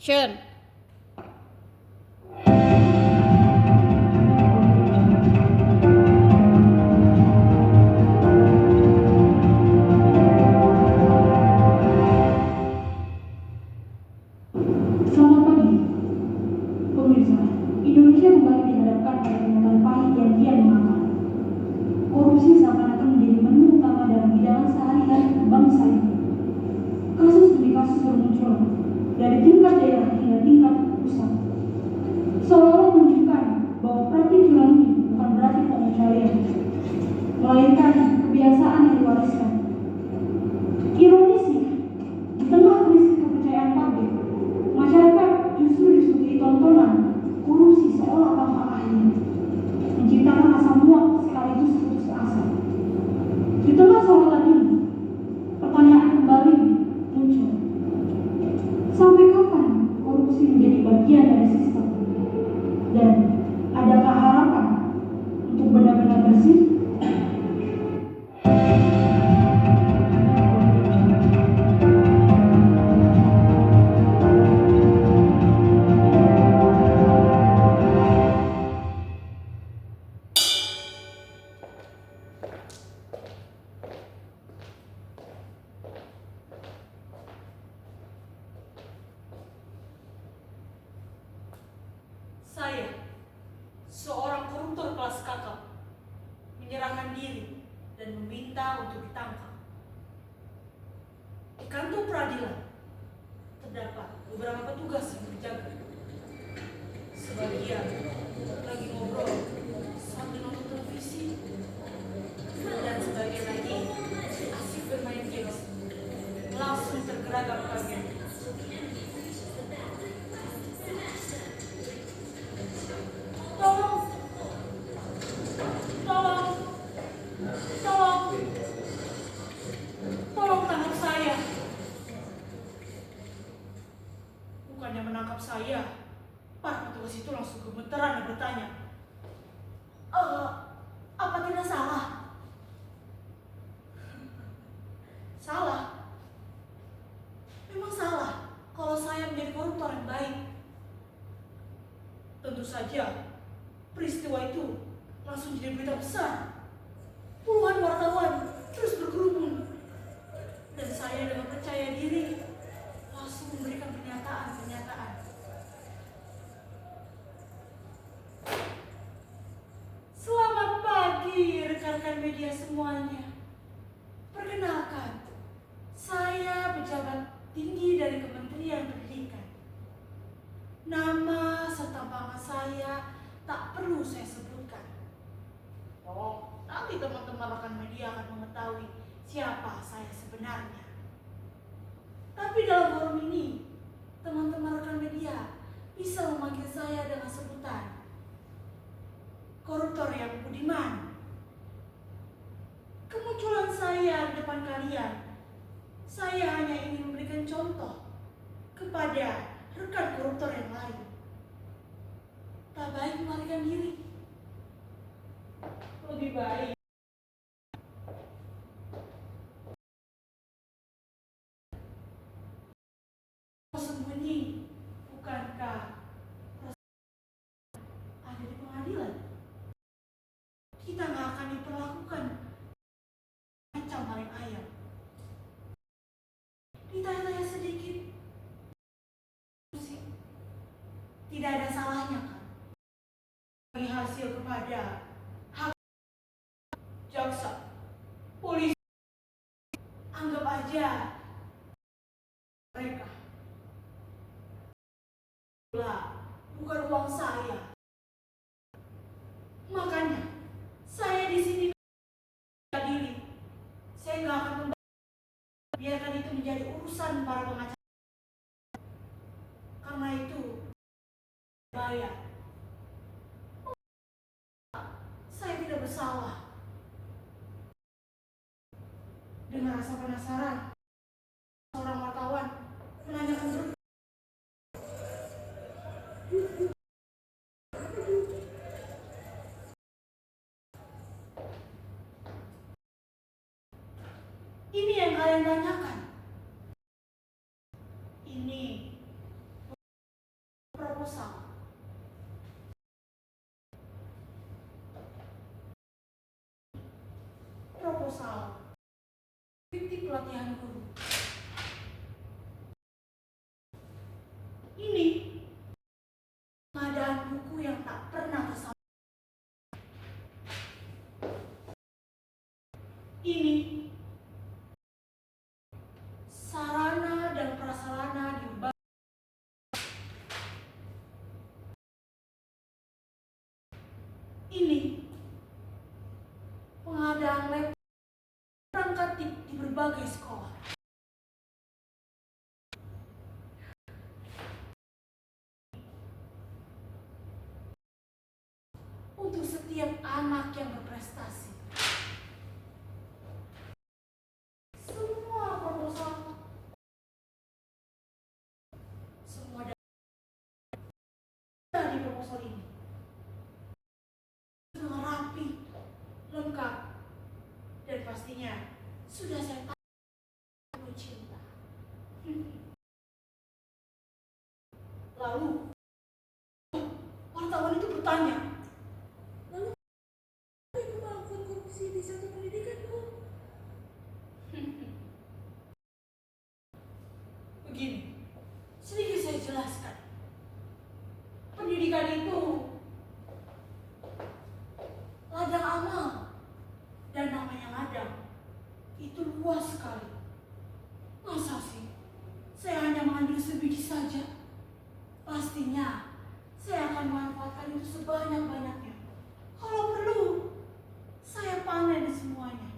Action. Selamat pagi, pemirsa. Indonesia kembali dihadapkan pada kenyataan pahit yang kian menganga. Korupsi seakan-akan menjadi menu utama dalam hidangan sehari-hari bangsa ini. Kasus demi kasus bermunculan, dari tingkat daerah hingga tingkat pusat. Seolah menunjukkan bahwa praktik curang ini bukan berarti pengecualian, melainkan kebiasaan yang diwariskan. Ironisnya, di tengah krisis kepercayaan publik, masyarakat justru disuguhi tontonan korupsi seolah tanpa akhir, menciptakan rasa muak sekaligus putus asa. Di tengah sorotan ini, pertanyaan kembali muncul. Sampai kapan korupsi menjadi bagian dari sistem? Dan adakah harapan untuk benar-benar bersih? Saya, seorang koruptor kelas kakap, menyerahkan diri dan meminta untuk ditangkap. Di kantor peradilan, terdapat beberapa petugas yang berjaga. Sebagian lagi ngobrol sambil nonton televisi, dan sebagian lagi asik bermain games. Langsung tergeragap kaget. Tolong, tolong, tolong, tolong tangkap saya. Bukannya menangkap saya, para petugas itu langsung gemeteran dan bertanya, apa tidak salah? Salah? Memang salah kalau saya menjadi koruptor yang baik. Tentu saja, peristiwa itu langsung jadi berita besar. Puluhan wartawan terus berkerumun. Dan saya dengan percaya diri langsung memberikan pernyataan-pernyataan. Selamat pagi rekan-rekan media semuanya. Perkenalkan, saya pejabat tinggi dari Kementerian Pendidikan. Nama serta bangga saya tak perlu saya sebutkan. Oh, nanti teman-teman rekan media akan mengetahui siapa saya sebenarnya. Tapi dalam forum ini, teman-teman rekan media bisa memanggil saya dengan sebutan koruptor yang budiman. Kemunculan saya di depan kalian, saya hanya ingin memberikan contoh kepada rekan koruptor yang lain. Tak baik melarikan diri. Lebih baik sembunyi. Bukankah ada di pengadilan? Kita nggak akan diperlakukan macam maling ayam. Ditanya-tanya sedikit, tidak ada salahnya kan? Bagi hasil kepada hak jaksa, polisi, anggap aja mereka. Bukan uang saya. Makanya saya di sini diri. Saya nggak akan biarkan itu menjadi urusan para pengacara. Karena itu bayar. Saya tidak bersalah. Dengan rasa penasaran, seorang wartawan menanyakan terus. Ini yang kalian tanyakan. Ini proposal kritik pelatihan guru. Ini pengadaan buku yang tak pernah tersampaikan. Ini sarana dan prasarana di berbagai. Ini pengadaan laptop perangkat di berbagai sekolah. Untuk setiap anak yang berprestasi. Semua proposal, semua dari proposal ini sudah rapi, lengkap, dan pastinya sudah saya tahu cinta. Lalu wartawan itu bertanya, lalu ibu melakukan korupsi di satu pendidikan, Bu? Begini, sedikit saya jelaskan. Pendidikan itu ladang amal, dan namanya ladang itu luas sekali. Masa sih saya hanya mengambil sebiji saja? Pastinya saya akan memanfaatkan itu sebanyak-banyaknya. Kalau perlu, saya panen semuanya.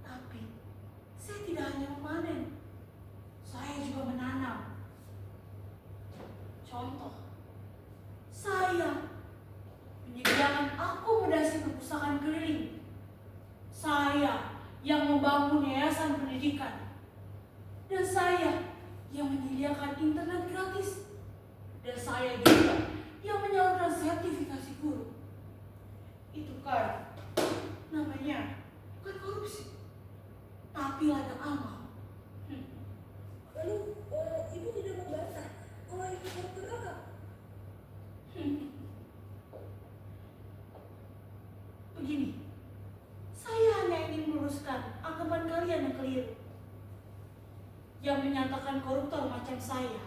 Tapi saya tidak hanya memanen, saya juga menanam. Contoh, saya menyediakan akomodasi perpustakaan keliling. Saya yang membangun yayasan pendidikan. Dan saya yang menyediakan internet gratis. Dan saya juga yang menyalurkan sertifikasi guru. Itu kan namanya bukan korupsi, tapi ladang amal. Lalu ibu tidak membantah kalau itu koruptor apa? Begini, saya hanya ingin meluruskan anggapan kalian yang keliru. Yang menyatakan koruptor macam saya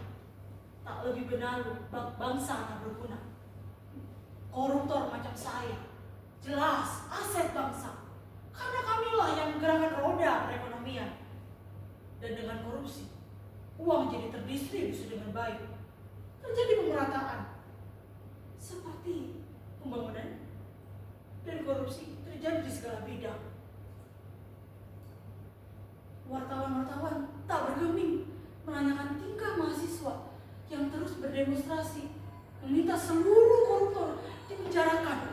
tak lebih benar bangsa tak berguna. Koruptor macam saya jelas aset bangsa, karena kamilah yang menggerakkan roda perekonomian. Dan dengan korupsi, uang jadi terdistribusi dengan baik, terjadi pemerataan seperti pembangunan, dan korupsi terjadi di segala bidang. Wartawan-wartawan tak bergeming menanyakan tingkah mahasiswa yang terus berdemonstrasi meminta seluruh koruptor dipenjarakan.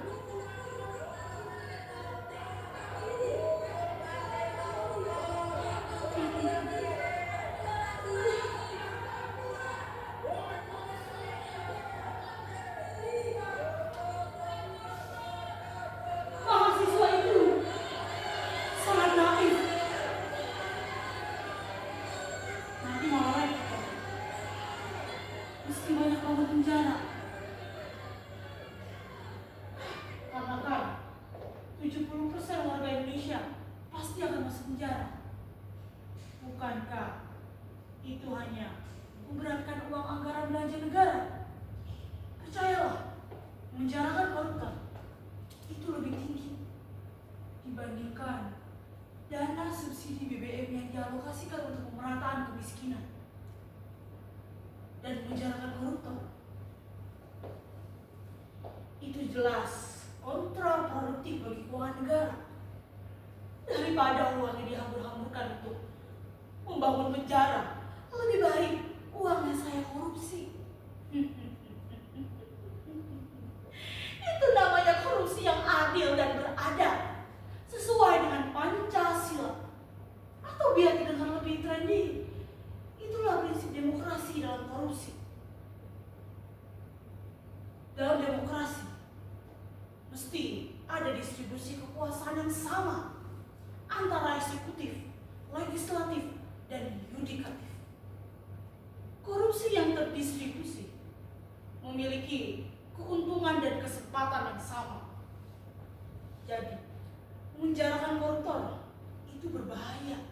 Mahasiswa itu sangat naif. Nanti malah repot. Mesti banyak banget penjara. Karena kan 70% warga Indonesia pasti akan masuk penjara. Bukankah itu hanya memberatkan uang anggaran belanja negara? Percayalah, memenjarakan koruptor itu lebih tinggi dibandingkan dana subsidi BBM yang dialokasikan untuk pemerataan kemiskinan. Dan memenjarakan koruptor itu jelas kontraproduktif bagi keuangan negara. Daripada uangnya dihambur-hamburkan untuk membangun penjara, lebih baik uangnya saya korupsi. Itu namanya korupsi yang adil dan beradab, sesuai dengan Pancasila. Atau biar didengar lebih trendy, itulah prinsip demokrasi dalam korupsi. Dalam demokrasi, mesti ada distribusi kekuasaan yang sama antara eksekutif, legislatif, dan yudikatif. Korupsi yang terdistribusi memiliki keuntungan dan kesempatan yang sama. Jadi, Menjarakan koruptor itu berbahaya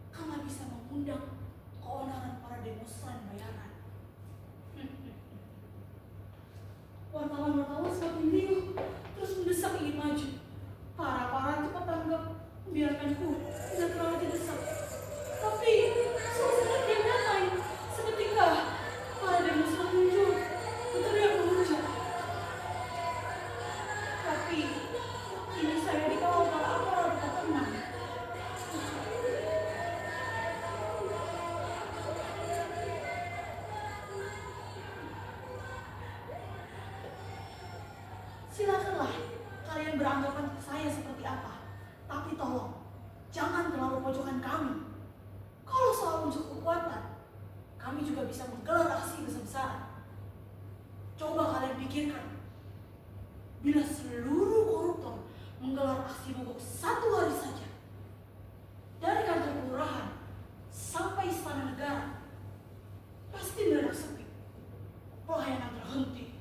karena bisa mengundang keonaran para demonstran bayaran. Wartawan-wartawan semakin riuh, terus mendesak ingin maju. Para cepat tanggap, membiarkanku tidak terlalu didesak. Tapi suasana kian damai. Seketika para demonstran muncul, berteriak menghujat. Tapi kini saya dikawal para aparat tetap tenang. Silakanlah kalian beranggapan saya seperti apa, tapi tolong jangan terlalu pojokkan kami. Kalau soal unsur kekuatan, kami juga bisa menggelar aksi besar-besaran. Coba kalian pikirkan, bila seluruh koruptor menggelar aksi mogok 1 hari saja, dari kantor kelurahan sampai istana negara, pasti mendadak sepi, pelayanan terhenti,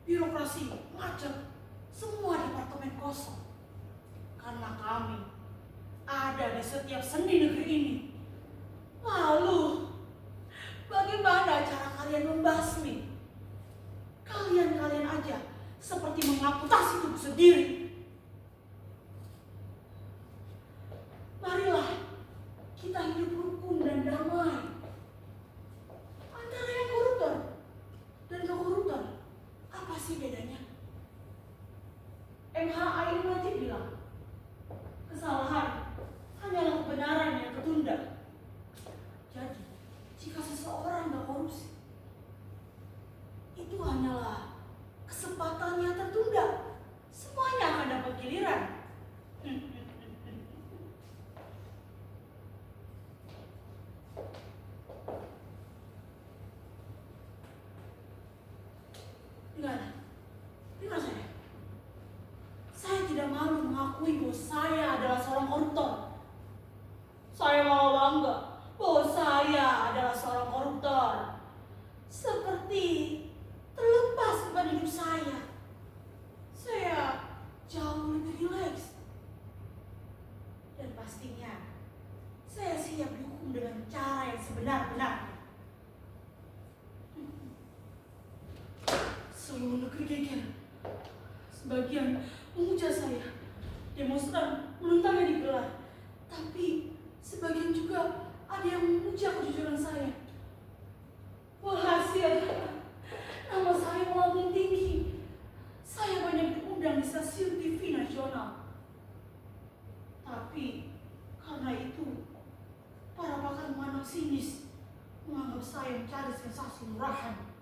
birokrasi macet, semua departemen kosong. Karena kami ada di setiap sendi negeri ini. Lalu, bagaimana cara kalian membasmi? Kalian aja seperti mengamputasi tubuh sendiri. Marilah kita hidup rukun dan damai. Antara yang koruptor dan kekoruptor, apa sih bedanya? MH Ain Majid bilang, kesalahan hanyalah kebenaran yang tertunda. Jadi, jika seseorang berkorupsi, itu hanyalah kesempatan yang tertunda. Semuanya akan dapat giliran. Dengar saya. Saya tidak malu mengakui bahwa saya adalah seorang koruptor. Saya malah bangga bahwa saya adalah seorang koruptor. Seperti terlepas beban hidup saya jauh lebih rileks. Dan pastinya, saya siap dihukum dengan cara yang sebenar-benarnya. Seluruh negeri geger. Sebagian menghujat saya. Demonstran menentangnya digelar. Tapi sebagian juga ada yang memuja kejujuran saya. Walhasil, nama saya melambung tinggi. Saya banyak diundang di stasiun TV nasional. Tapi karena itu, para pakar memandang sinis, menganggap saya mencari sensasi murahan.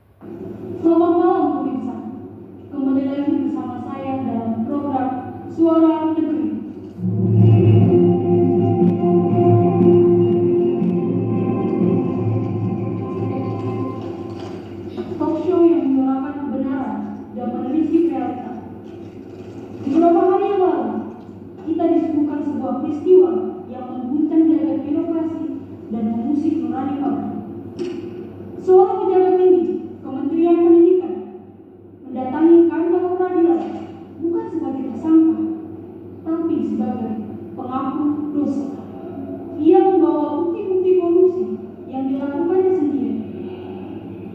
Selamat malam pemirsa. Kembali lagi bersama saya dalam program Suara Negeri. Talk show yang menyuarakan kebenaran dan menelisik realita. Beberapa hari yang lalu, kita disuguhkan sebuah peristiwa yang mengguncang jagat birokrasi dan mengusik nurani pabrik. Seorang pejabat tinggi Kementerian Pendidikan mendatangi kantor peradilan bukan sebagai tersangka, tapi sebagai pengaku dosa. Ia membawa bukti-bukti korupsi yang dilakukannya sendiri.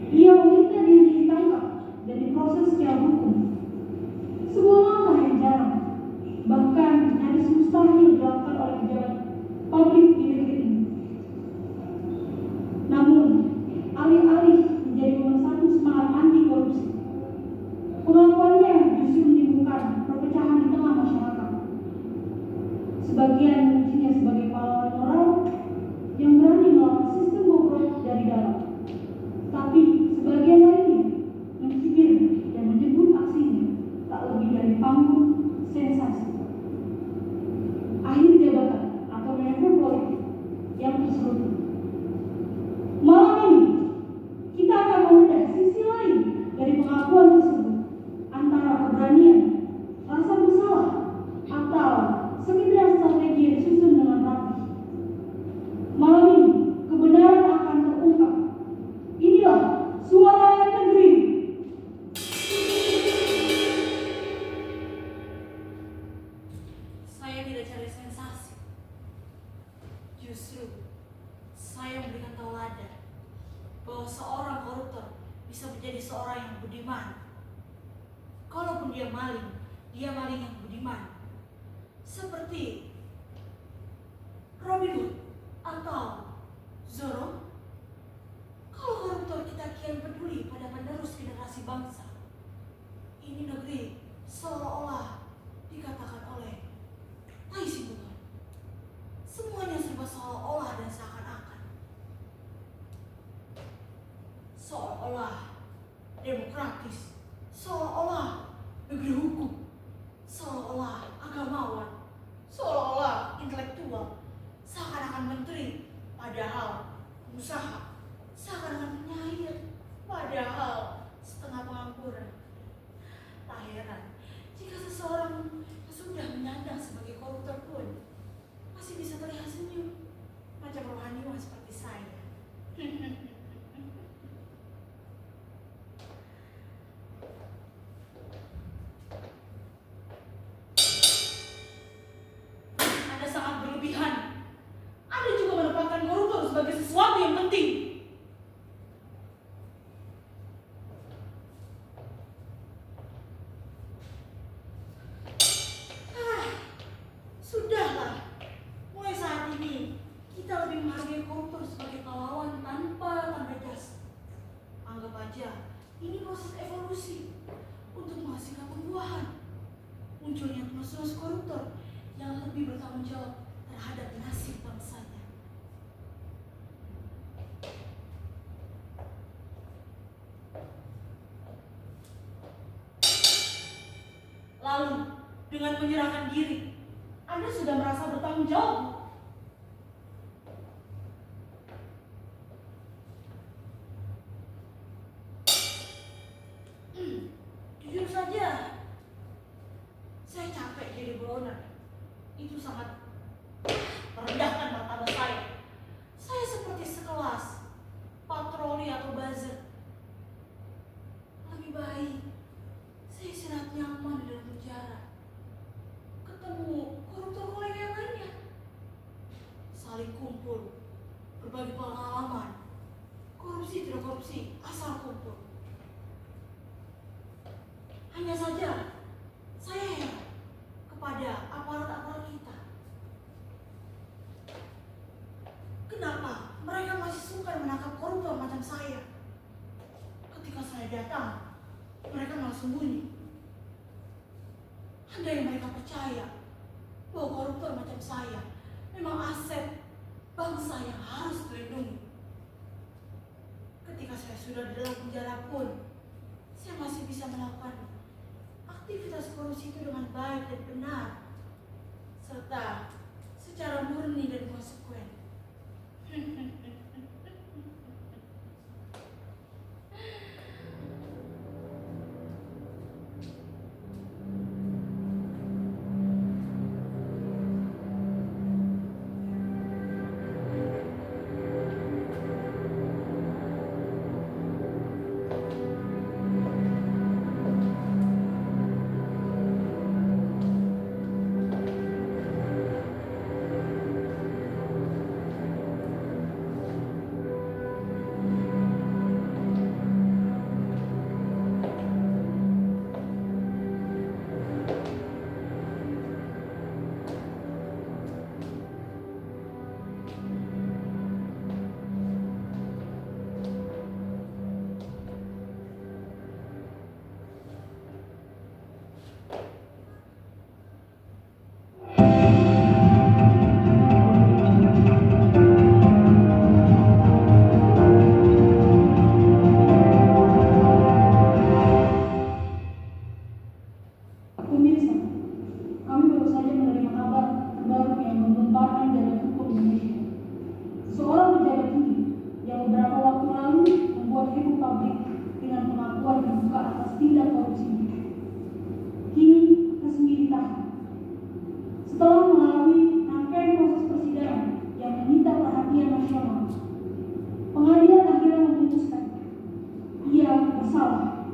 Ia meminta diri ditangkap dan diproses secara hukum. Sebuah langkah yang jarang, bahkan nyaris mustahil dilakukan oleh pejabat publik di negeri ini. Namun, alih-alih menjadi nomor satu semangat anti korupsi, pengakuannya justru menimbulkan perpecahan di tengah masyarakat. Sebagian memujinya sebagai pahlawan moral yang berani melawan sistem bobrok dari dalam. Tapi sebagian lainnya mencibir dan menyebut aksinya tak lebih dari panggung sensasi. Akhir jabatan atau manever politik bisa menjadi seorang yang budiman. Kalaupun dia maling yang budiman. Seperti Robin Hood atau Zorro. Kalau koruptor kita kian peduli pada penerus generasi bangsa, ini negeri seolah-olah dikatakan oleh Tai Sibuton. Semuanya serba seolah-olah dan seakan-akan. Seolah-olah demokratis, seolah-olah negeri hukum, seolah-olah agamawan, seolah-olah intelektual, seakan-akan menteri, padahal pengusaha, seakan-akan penyair, padahal setengah pengangguran. Tak heran jika seseorang yang sudah menyandang sebagai koruptor pun masih bisa terlihat senyum, macam rohaniwan seperti saya. Anda sangat berlebihan. Anda juga menempatkan koruptor sebagai sesuatu yang penting. Sudahlah. Mulai saat ini, kita lebih menghargai koruptor sebagai pahlawan tanpa tanda jasa. Anggap aja, ini proses evolusi untuk menghasilkan pembuahan. Munculnya terus koruptor yang lebih bertanggung jawab terhadap nasib bangsanya. Lalu, dengan menyerahkan diri, Anda sudah merasa bertanggung jawab. Jujur saja, saya capek jadi buronan. Itu sangat merendahkan martabat saya. Saya seperti sekelas patroli atau buzzer. Lebih baik saya istirahat nyaman di dalam penjara, ketemu koruptor kolega yang lainnya, saling kumpul, berbagi pengalaman. Korupsi tidak korupsi, asal kumpul. Hanya saja saya heran kepada aparat-aparat kita. Kenapa mereka masih suka menangkap koruptor macam saya? Ketika saya datang, mereka malah sembunyi. Ada yang mereka percaya bahwa koruptor macam saya memang aset bangsa yang harus dilindungi. Ketika saya sudah di dalam penjara pun, saya masih bisa melakukan aktivitas korupsi itu dengan baik dan benar, serta secara murni dan konsekuen. Pemirsa, kami baru saja menerima kabar terbaru yang menggemparkan jagat hukum Indonesia. Seorang pejabat tinggi yang beberapa waktu lalu membuat heboh publik dengan pengakuan terbuka atas tindak korupsi, kini resmi ditahan. Setelah melalui rangkaian proses persidangan yang menyita perhatian nasional, pengadilan akhirnya memutuskan ia bersalah